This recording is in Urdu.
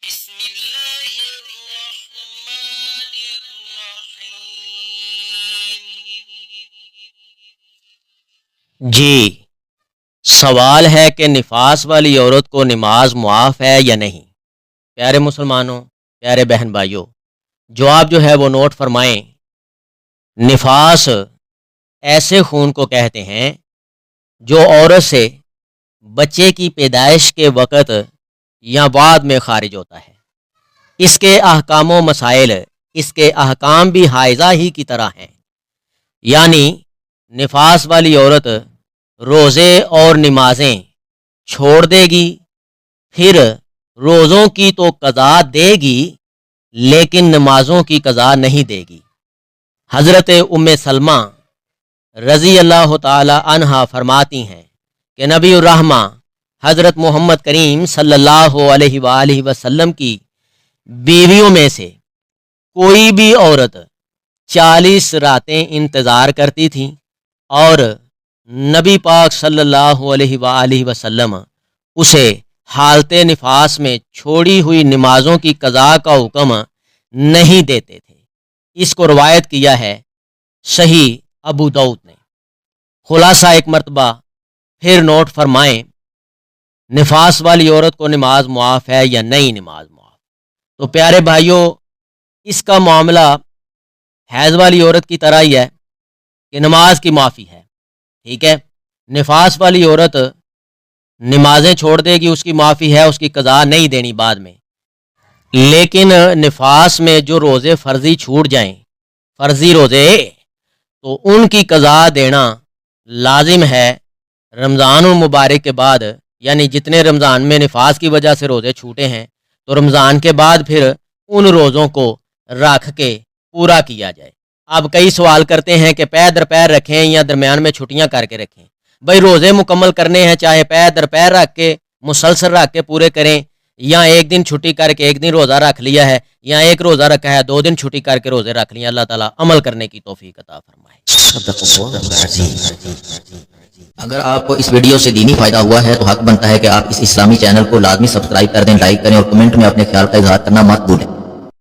بسم اللہ الرحمن الرحیم۔ جی سوال ہے کہ نفاس والی عورت کو نماز معاف ہے یا نہیں؟ پیارے مسلمانوں، پیارے بہن بھائیوں، جواب جو ہے وہ نوٹ فرمائیں۔ نفاس ایسے خون کو کہتے ہیں جو عورت سے بچے کی پیدائش کے وقت یا بعد میں خارج ہوتا ہے۔ اس کے احکام و مسائل اس کے احکام بھی حائضہ ہی کی طرح ہیں، یعنی نفاس والی عورت روزے اور نمازیں چھوڑ دے گی، پھر روزوں کی تو قضا دے گی لیکن نمازوں کی قضا نہیں دے گی۔ حضرت ام سلمہ رضی اللہ تعالی عنہا فرماتی ہیں کہ نبی الرحمہ حضرت محمد کریم صلی اللہ علیہ وآلہ وسلم کی بیویوں میں سے کوئی بھی عورت 40 راتیں انتظار کرتی تھی اور نبی پاک صلی اللہ علیہ وآلہ وسلم اسے حالت نفاس میں چھوڑی ہوئی نمازوں کی قضا کا حکم نہیں دیتے تھے۔ اس کو روایت کیا ہے صحیح ابو داؤد نے۔ خلاصہ ایک مرتبہ پھر نوٹ فرمائیں، نفاس والی عورت کو نماز معاف ہے یا نہیں نماز معاف؟ تو پیارے بھائیوں، اس کا معاملہ حیض والی عورت کی طرح ہی ہے کہ نماز کی معافی ہے، ٹھیک ہے۔ نفاس والی عورت نمازیں چھوڑ دے گی، اس کی معافی ہے، اس کی قضا نہیں دینی بعد میں۔ لیکن نفاس میں جو روزے فرضی چھوٹ جائیں، فرضی روزے، تو ان کی قضا دینا لازم ہے رمضان المبارک کے بعد، یعنی جتنے رمضان میں نفاس کی وجہ سے روزے چھوٹے ہیں تو رمضان کے بعد پھر ان روزوں کو رکھ کے پورا کیا جائے۔ اب کئی سوال کرتے ہیں کہ پیر در پیر رکھیں یا درمیان میں چھٹیاں کر کے رکھیں۔ بھائی روزے مکمل کرنے ہیں، چاہے پیر در پیر رکھ کے مسلسل رکھ کے پورے کریں، یا ایک دن چھٹی کر کے ایک دن روزہ رکھ لیا ہے، یا ایک روزہ رکھا ہے 2 دن چھٹی کر کے روزے رکھ لیا۔ اللہ تعالیٰ عمل کرنے کی توفیق عطا فرمائے۔ اگر آپ کو اس ویڈیو سے دینی فائدہ ہوا ہے تو حق بنتا ہے کہ آپ اس اسلامی چینل کو لازمی سبسکرائب کر دیں، لائک کریں اور کمنٹ میں اپنے خیال کا اظہار کرنا مت بھولیں۔